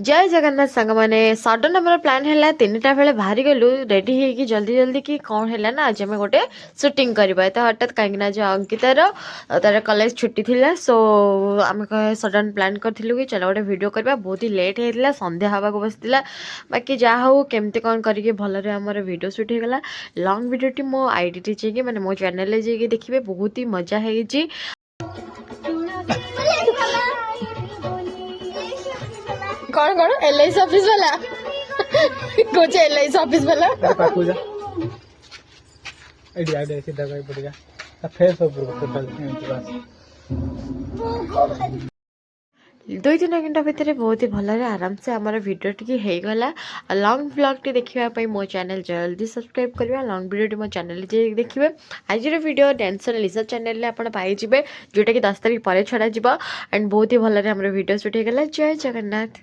जय जगन्नाथ सांग मैंने सडन आम प्लान है 3टा बेले बाहरी गलु रेडी होगी जल्दी जल्दी कि कौन है ना आज आम गोटे सुटिंग करवा तो हठात कहीं आज अंकितार तार कॉलेज छुट्टी थी सो आम सडन प्लान करूँ कि चलो गोटे वीडियो करवा बहुत ही लेट होता संध्या हवा बसला बाकी जहाँ हूँ केमती कौन करके भलरे आमर वीडियो सुट होगा लंग वीडियोटी मो आईडी जाइए मैंने मो चैनल जाइए देखिए बहुत ही मजा है। कौन कौन एलआईसी ऑफिस वाला कुछ एलआईसी ऑफिस वाला पाकू जा आईडी आईडी सीधा कोई पड़ेगा फेस ऊपर को टोटल बस 2-3 घंटा भितर बहुत ही भलरे आराम से आमर वीडियो टी होगला लंग ब्लॉग टी देखापी मो चैनल जल्दी सब्सक्राइब करवा लंग वीडियो मो चैनल देखिए आज वीडियो डांसर लिसा चैनल आप पाइबे जोटा कि 10 तारीख पर छड़ा एंड बहुत ही भलरे आमर वीडियो सुट होगला। जय जगन्नाथ।